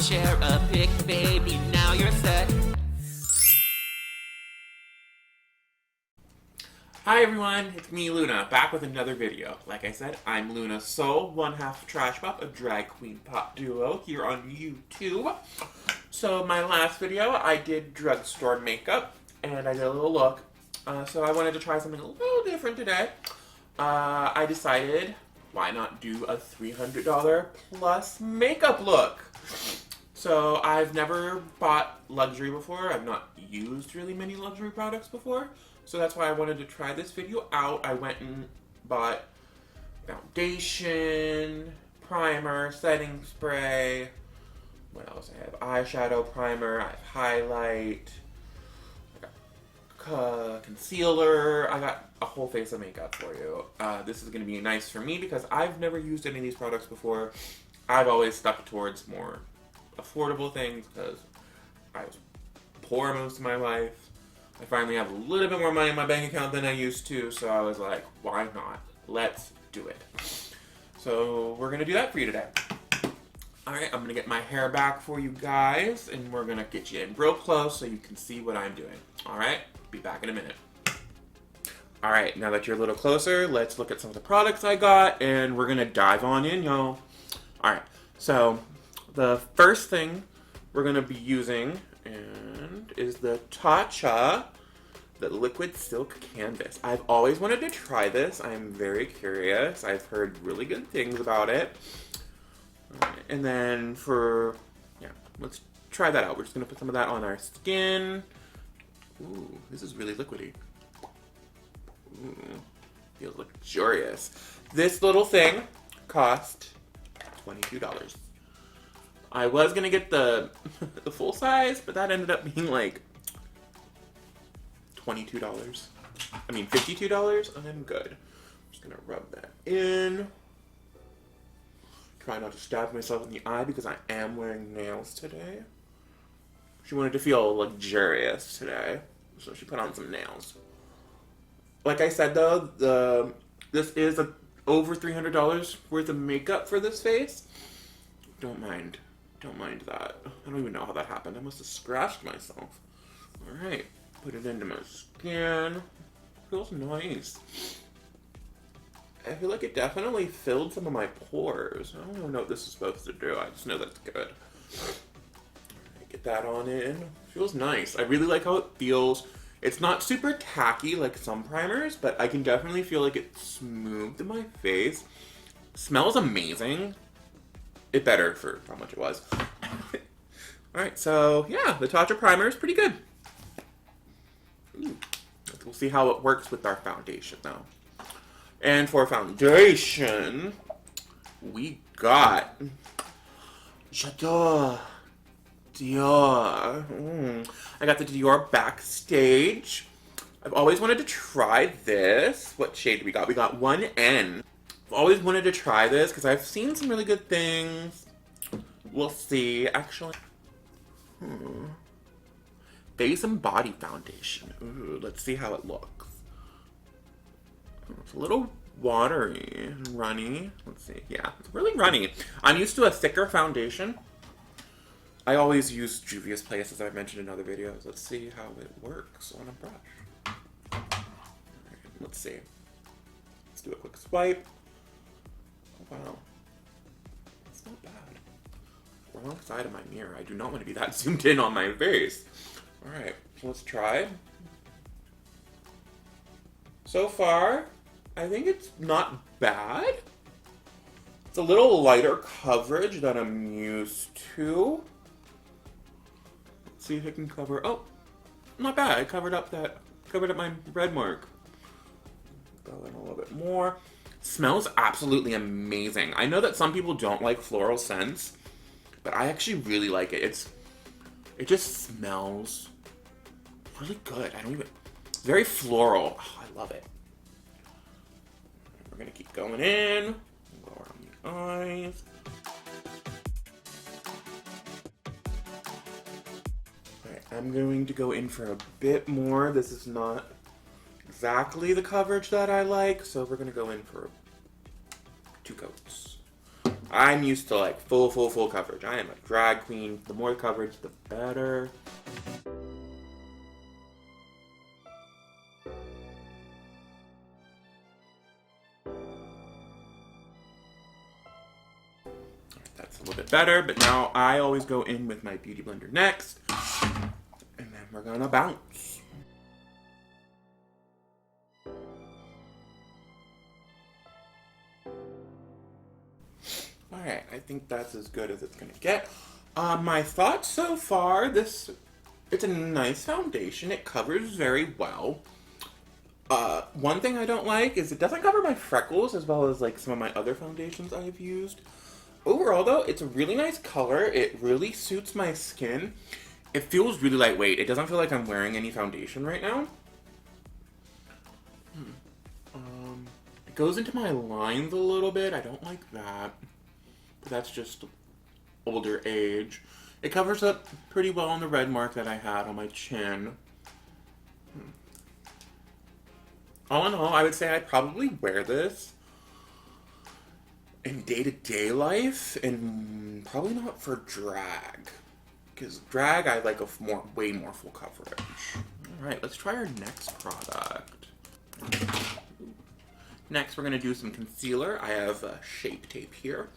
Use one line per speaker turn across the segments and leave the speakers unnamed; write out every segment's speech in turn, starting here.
share a pic, baby, now you're set.
Hi everyone, it's me Luna, back with another video. Like I said, I'm Luna Soul, one half of Trash Pop, a drag queen pop duo here on YouTube. So my last video, I did drugstore makeup, and I did a little look. So I wanted to try something a little different today. I decided, why not do a $300 plus makeup look? So I've never bought luxury before. I've not used really many luxury products before. So that's why I wanted to try this video out. I went and bought foundation, primer, setting spray. What else? I have eyeshadow primer, I have highlight, I got concealer. I got a whole face of makeup for you. This is going to be nice for me because I've never used any of these products before. I've always stuck towards more affordable things because I was poor most of my life. I finally have a little bit more money in my bank account than I used to, so I was like, why not? Let's do it. So we're going to do that for you today. Alright, I'm going to get my hair back for you guys, and we're going to get you in real close so you can see what I'm doing. Alright, be back in a minute. Alright, now that you're a little closer, let's look at some of the products I got, and we're going to dive on in, y'all. Alright, so the first thing we're going to be using is the Tatcha, the Liquid Silk Canvas. I've always wanted to try this. I'm very curious. I've heard really good things about it. And then let's try that out. We're just going to put some of that on our skin. Ooh, this is really liquidy. Ooh, feels luxurious. This little thing cost $22. I was going to get the full size, but that ended up being like $22. I mean, $52. I'm good. I'm just going to rub that in. Try not to stab myself in the eye because I am wearing nails today. She wanted to feel luxurious today, so she put on some nails. Like I said though, this is over $300 worth of makeup for this face. Don't mind that. I don't even know how that happened. I must have scratched myself. Alright, put it into my skin. Feels nice. I feel like it definitely filled some of my pores. I don't even know what this is supposed to do. I just know that's good. Alright, get that on in. Feels nice. I really like how it feels. It's not super tacky like some primers, but I can definitely feel like it's smoothed in my face. Smells amazing. It better for how much it was. Alright, so yeah, the Tatcha primer is pretty good. We'll see how it works with our foundation though. And for foundation, we got J'adore Dior. I got the Dior Backstage. I've always wanted to try this. What shade do we got? We got 1N. I've always wanted to try this because I've seen some really good things. We'll see. Actually, Face and Body Foundation. Ooh, let's see how it looks. It's a little watery and runny. Let's see. Yeah, it's really runny. I'm used to a thicker foundation. I always use Juvia's Place, as I've mentioned in other videos. Let's see how it works on a brush. Right, let's see. Let's do a quick swipe. Oh, wow. That's not bad. Wrong side of my mirror. I do not want to be that zoomed in on my face. Alright, so let's try. So far, I think it's not bad. It's a little lighter coverage than I'm used to. Let's see if it can cover. Oh, not bad. I covered up my red mark. Go in a little bit more. Smells absolutely amazing. I know that some people don't like floral scents, but I actually really like it. It just smells really good. It's very floral. Oh, I love it. We're gonna keep going in. Go around the eyes. Alright, I'm going to go in for a bit more. This is not exactly the coverage that I like, so we're gonna go in for 2 coats. I'm used to like full coverage. I am a drag queen. The more coverage, the better. That's a little bit better, but now I always go in with my Beauty Blender next. And then we're gonna bounce. Alright, I think that's as good as it's gonna get. My thoughts so far, it's a nice foundation. It covers very well. One thing I don't like is it doesn't cover my freckles as well as like some of my other foundations I've used. Overall though, it's a really nice color. It really suits my skin. It feels really lightweight. It doesn't feel like I'm wearing any foundation right now. It goes into my lines a little bit. I don't like that. But that's just older age. It covers up pretty well on the red mark that I had on my chin. All in all, I would say I'd probably wear this in day-to-day life, and probably not for drag. Because drag, I like a way more full coverage. Alright, let's try our next product. Next, we're going to do some concealer. I have Shape Tape here.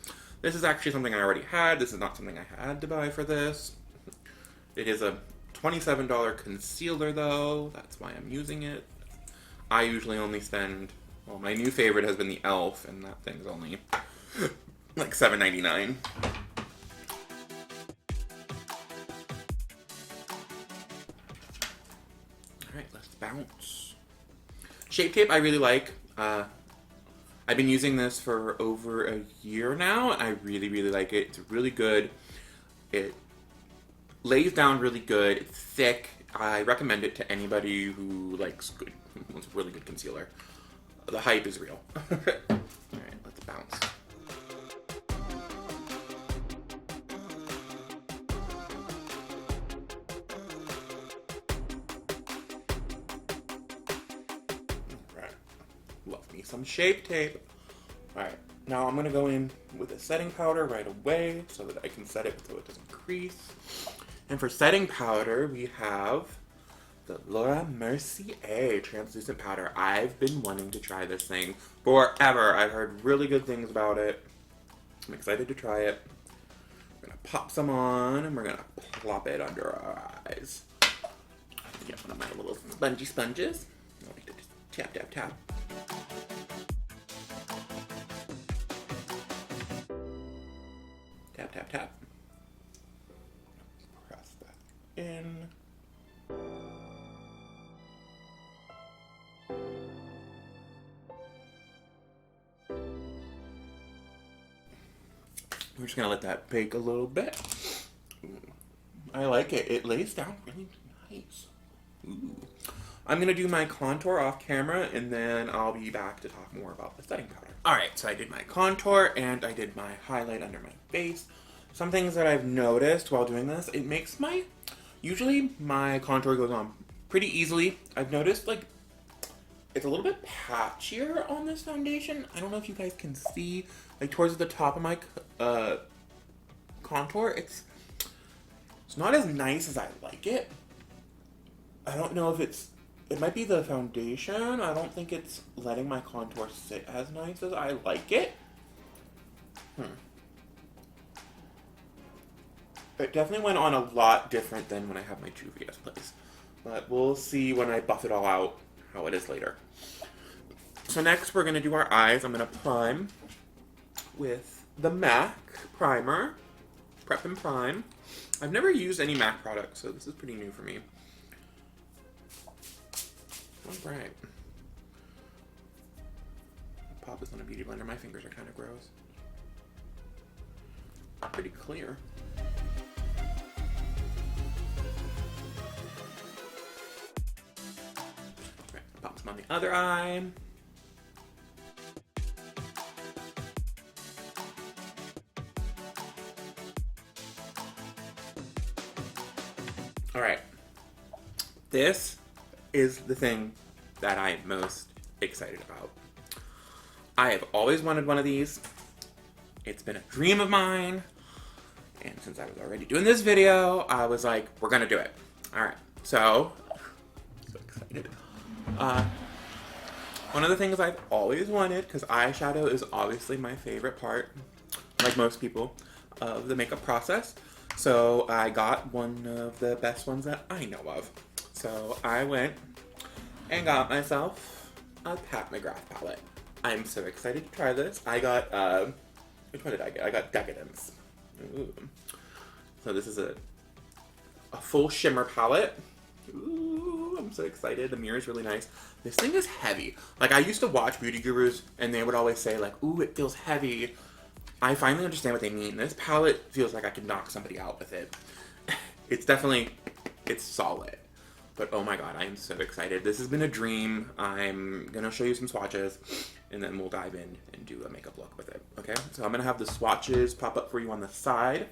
This is actually something I already had. This is not something I had to buy for this. It is a $27 concealer, though. That's why I'm using it. I usually only spend... Well, my new favorite has been the e.l.f., and that thing's only like $7.99. Alright, let's bounce. Shape Tape I really like. I've been using this for over a year now, and I really like it. It's really good. It lays down really good. It's thick. I recommend it to anybody who wants a really good concealer. The hype is real. Alright, let's bounce. Alright. Love me some Shape Tape. Alright, now I'm going to go in with a setting powder right away so that I can set it so it doesn't crease. And for setting powder, we have the Laura Mercier translucent powder. I've been wanting to try this thing forever. I've heard really good things about it. I'm excited to try it. We're going to pop some on, and we're going to plop it under our eyes. Get one of my little spongy sponges. I like to just tap, tap, tap. Tap, tap, tap. Press that in. We're just gonna let that bake a little bit. I like it. It lays down really nice. Ooh. I'm gonna do my contour off camera, and then I'll be back to talk more about the setting powder. Alright, so I did my contour, and I did my highlight under my face. Some things that I've noticed while doing this, it makes usually my contour goes on pretty easily. I've noticed, it's a little bit patchier on this foundation. I don't know if you guys can see, towards the top of my contour, it's not as nice as I like it. I don't know if it might be the foundation. I don't think it's letting my contour sit as nice as I like it. It definitely went on a lot different than when I have my Juvia's Place. But we'll see when I buff it all out how it is later. So next we're going to do our eyes. I'm going to prime with the MAC primer. Prep and Prime. I've never used any MAC products, so this is pretty new for me. Alright. Pop this on a beauty blender. My fingers are kind of gross. Pretty clear. Right, pop some on the other eye. Alright. This is the thing that I am most excited about. I have always wanted one of these. It's been a dream of mine. And since I was already doing this video, I was like, we're gonna do it. All right, so excited. One of the things I've always wanted, because eyeshadow is obviously my favorite part, like most people, of the makeup process. So I got one of the best ones that I know of. So I went and got myself a Pat McGrath palette. I'm so excited to try this. I got, which one did I get? I got Decadence. Ooh. So this is a full shimmer palette. Ooh, I'm so excited. The mirror is really nice. This thing is heavy. Like, I used to watch beauty gurus, and they would always say, like, ooh, it feels heavy. I finally understand what they mean. This palette feels like I could knock somebody out with it. It's definitely, it's solid. But oh my god, I am so excited. This has been a dream. I'm gonna show you some swatches, and then we'll dive in and do a makeup look with it, okay? So I'm gonna have the swatches pop up for you on the side.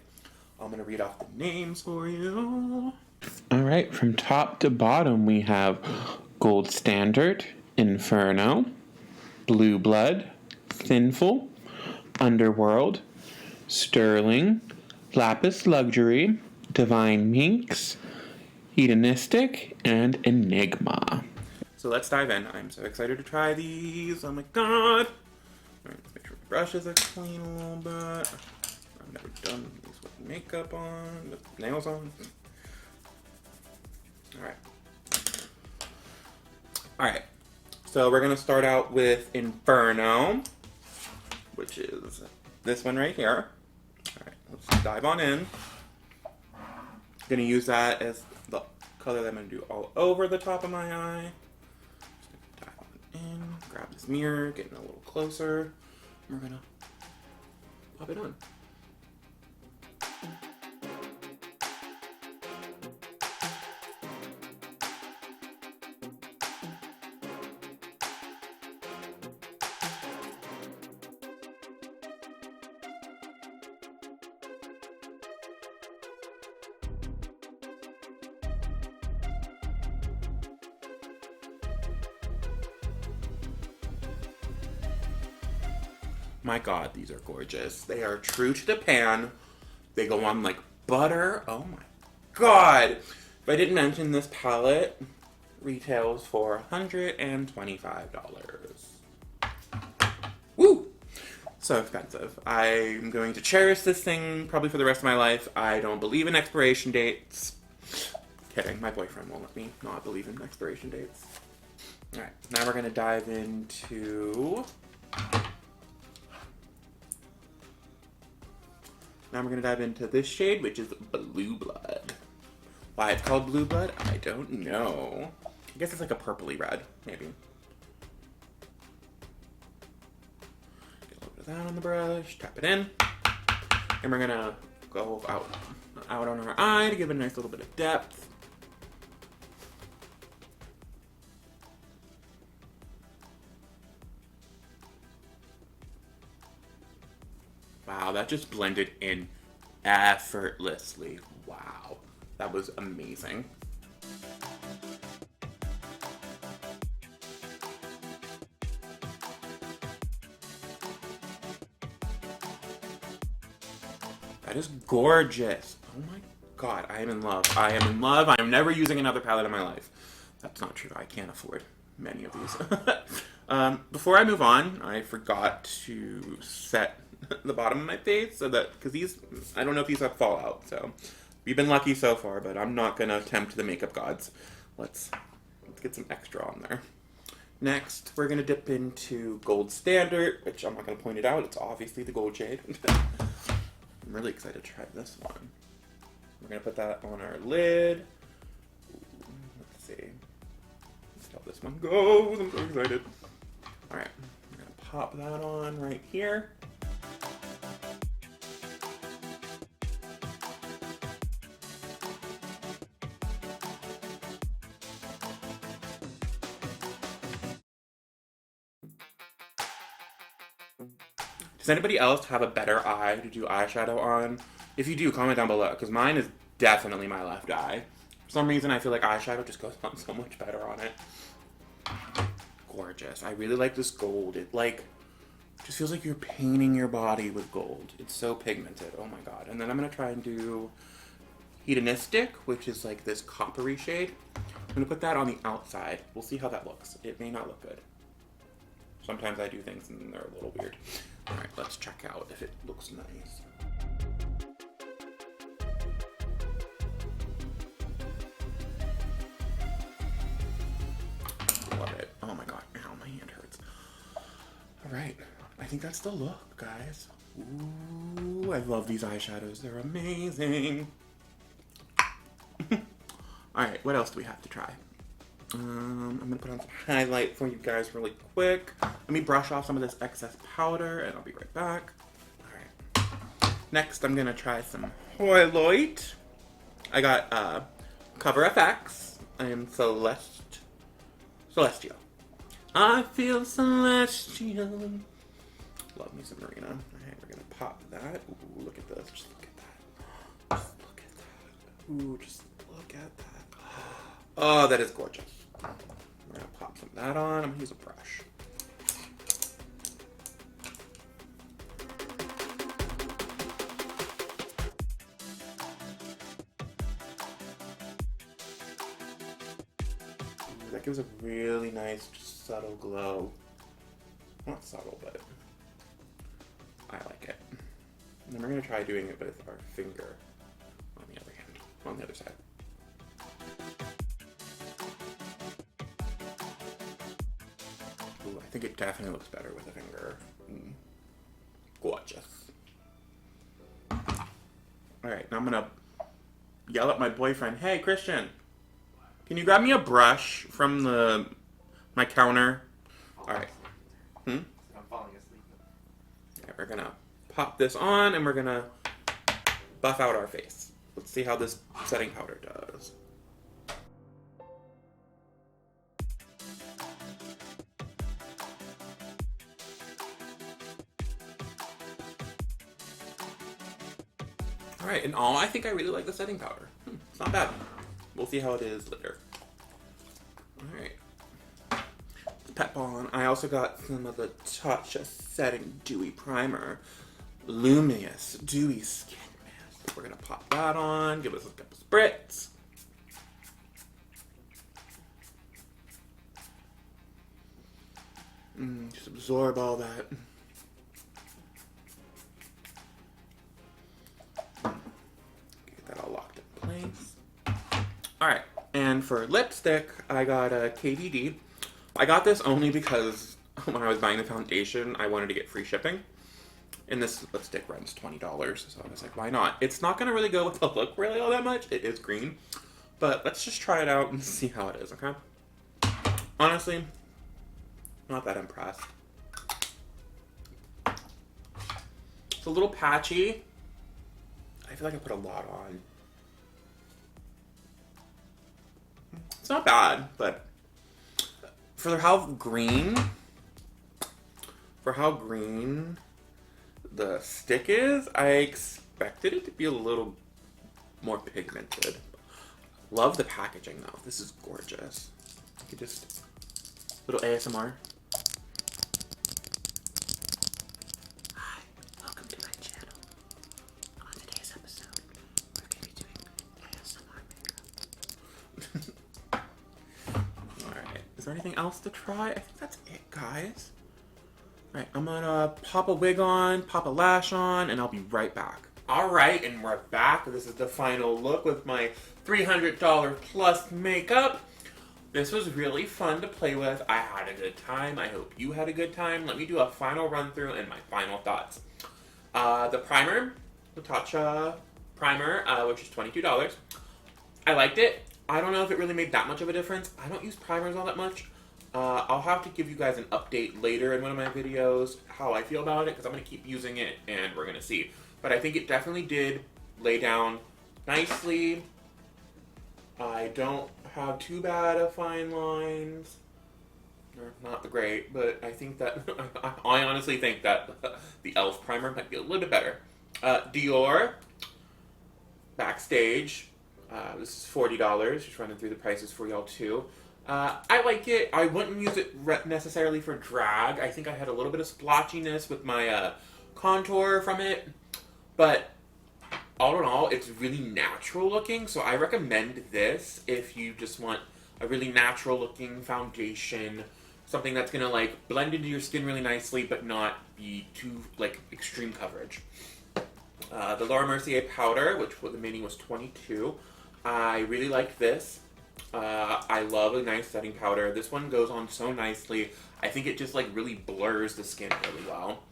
I'm gonna read off the names for you. All right, from top to bottom, we have Gold Standard, Inferno, Blue Blood, Sinful, Underworld, Sterling, Lapis Luxury, Divine Minx, Hedonistic, and Enigma. So let's dive in. I'm so excited to try these. Oh my god. All right, let's make sure the brushes are clean a little bit. I've never done these with makeup on, with nails on. Alright, so we're going to start out with Inferno, which is this one right here. Alright, let's dive on in. I'm going to use that as the color that I'm going to do all over the top of my eye. Just dive on in, grab this mirror, getting a little closer, and we're going to pop it on. My god, these are gorgeous. They are true to the pan. They go on like butter. Oh my god. If I didn't mention, this palette retails for $125. Woo! So expensive. I'm going to cherish this thing probably for the rest of my life. I don't believe in expiration dates. Kidding, my boyfriend won't let me not believe in expiration dates. Alright, now we're going to dive into... Now we're going to dive into this shade, which is Blue Blood. Why it's called Blue Blood, I don't know. I guess it's like a purpley red, maybe. Get a little bit of that on the brush, tap it in. And we're going to go out on our eye to give it a nice little bit of depth. Wow, that just blended in effortlessly. Wow, that was amazing. That is gorgeous. Oh my god, I am in love. I am in love. I am never using another palette in my life. That's not true. I can't afford many of these. Before I move on, I forgot to set the bottom of my face so that, because these, I don't know if these have fallout, so we've been lucky so far, but I'm not gonna tempt the makeup gods. Let's get some extra on there. Next, we're gonna dip into Gold Standard, which I'm not gonna point it out, it's obviously the gold shade. I'm really excited to try this one. We're gonna put that on our lid. Ooh, let's see. Let's see how this one goes. I'm so excited. Alright, I'm gonna pop that on right here. Does anybody else have a better eye to do eyeshadow on? If you do, comment down below, because mine is definitely my left eye. For some reason, I feel like eyeshadow just goes on so much better on it. Gorgeous. I really like this gold. It, like, Just feels like you're painting your body with gold. It's so pigmented. Oh my god. And then I'm going to try and do Hedonistic, which is like this coppery shade. I'm going to put that on the outside. We'll see how that looks. It may not look good. Sometimes I do things and they're a little weird. Alright, let's check out if it looks nice. Love it. Oh my god. Ow, my hand hurts. Alright. I think that's the look, guys. Ooh, I love these eyeshadows. They're amazing. Alright, what else do we have to try? I'm going to put on some highlight for you guys really quick. Let me brush off some of this excess powder, and I'll be right back. Alright. Next, I'm going to try some highlight. I got Cover FX and Celestial. I feel celestial. Love me some Marina. Alright, we're going to pop that. Ooh, look at this. Just look at that. Just look at that. Ooh, just look at that. Oh, that is gorgeous. We're going to pop some of that on. I'm going to use a brush. Ooh, that gives a really nice, subtle glow. Not subtle, but I like it. And then we're going to try doing it with our finger on the other hand, on the other side. Ooh, I think it definitely looks better with a finger. Gorgeous. Alright, now I'm gonna yell at my boyfriend, hey Christian, can you grab me a brush from my counter? Alright. I'm
falling asleep.
Alright, we're gonna pop this on and we're gonna buff out our face. Let's see how this setting powder does. Alright, in all, I think I really like the setting powder. It's not bad. We'll see how it is later. Alright. Pep on. I also got some of the Tatcha Setting Dewy Primer. Luminous Dewy Skin Mask. We're going to pop that on. Give us a couple spritz. Just absorb all that. Get that all locked in place. Alright, and for lipstick, I got a KVD. I got this only because when I was buying the foundation, I wanted to get free shipping. And this lipstick runs $20, so I was like, why not? It's not going to really go with the look really all that much. It is green. But let's just try it out and see how it is, okay? Honestly, not that impressed. It's a little patchy. I feel like I put a lot on. It's not bad, but for how green the stick is, I expected it to be a little more pigmented. Love the packaging though. This is gorgeous. You could just little ASMR. Hi, welcome to my channel. On today's episode, we're going to be doing ASMR makeup. Alright, is there anything else to try? I think that's it, guys. Alright, I'm gonna pop a wig on, pop a lash on, and I'll be right back. Alright, and we're back. This is the final look with my $300 plus makeup. This was really fun to play with. I had a good time. I hope you had a good time. Let me do a final run through and my final thoughts. The primer, the Tatcha primer, which is $22. I liked it. I don't know if it really made that much of a difference. I don't use primers all that much. I'll have to give you guys an update later in one of my videos how I feel about it, because I'm going to keep using it and we're going to see. But I think it definitely did lay down nicely. I don't have too bad of fine lines. They're not the great, but I think that I honestly think that the e.l.f. primer might be a little bit better. Dior Backstage. This is $40. Just running through the prices for y'all too. I like it. I wouldn't use it necessarily for drag. I think I had a little bit of splotchiness with my contour from it. But all in all, it's really natural looking. So I recommend this if you just want a really natural looking foundation. Something that's going to like blend into your skin really nicely but not be too like extreme coverage. The Laura Mercier powder, which the mini was $22. I really like this. I love a nice setting powder. This one goes on so nicely. I think it just like really blurs the skin really well.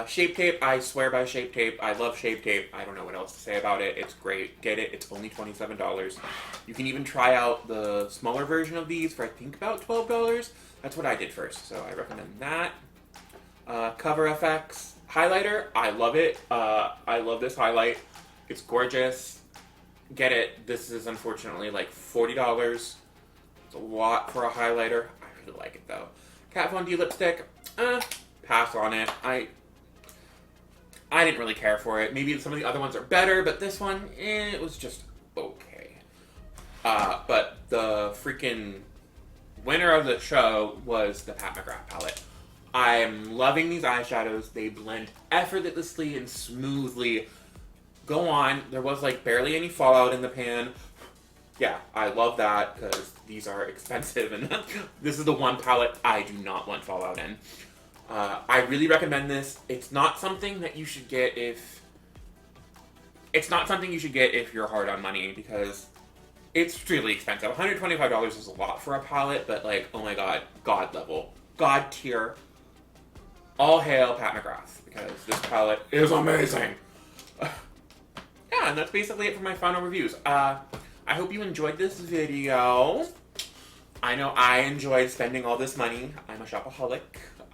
Shape Tape, I swear by Shape Tape. I love Shape Tape. I don't know what else to say about it. It's great. Get it. It's only $27. You can even try out the smaller version of these for I think about $12. That's what I did first, so I recommend that. Cover FX highlighter. I love it. I love this highlight. It's gorgeous. Get it. This is unfortunately like $40. It's a lot for a highlighter. I really like it though. Kat Von D lipstick. Pass on it. I didn't really care for it. Maybe some of the other ones are better, but this one, it was just okay. But the freaking winner of the show was the Pat McGrath palette. I'm loving these eyeshadows. They blend effortlessly and smoothly. Go on. There was like barely any fallout in the pan. Yeah, I love that because these are expensive and this is the one palette I do not want fallout in. I really recommend this. It's not something that you should get if you're hard on money because it's really expensive. $125 is a lot for a palette, but like, oh my god, God level. God tier. All hail Pat McGrath because this palette is amazing. Yeah, and that's basically it for my final reviews. I hope you enjoyed this video. I know I enjoyed spending all this money. I'm a shopaholic.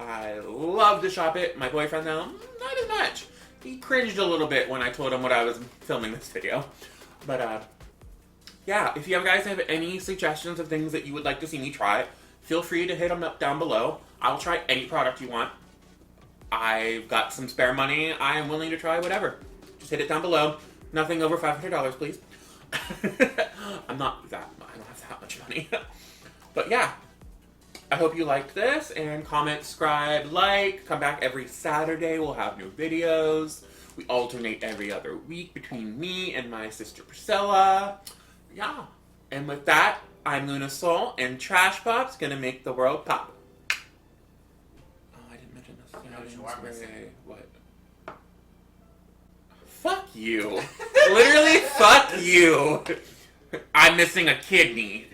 I love to shop it. My boyfriend, though, not as much. He cringed a little bit when I told him what I was filming this video. But, yeah, if you guys have any suggestions of things that you would like to see me try, feel free to hit them up down below. I'll try any product you want. I've got some spare money. I am willing to try whatever. Just hit it down below. Nothing over $500, please. I don't have that much money. But yeah, I hope you liked this, and comment, subscribe, like, come back every Saturday, we'll have new videos. We alternate every other week between me and my sister Priscilla. Yeah, and with that, I'm Luna Soul, and Trash Pop's gonna make the world pop. Oh, I didn't mention this. What? Fuck you. Literally, fuck you. I'm missing a kidney.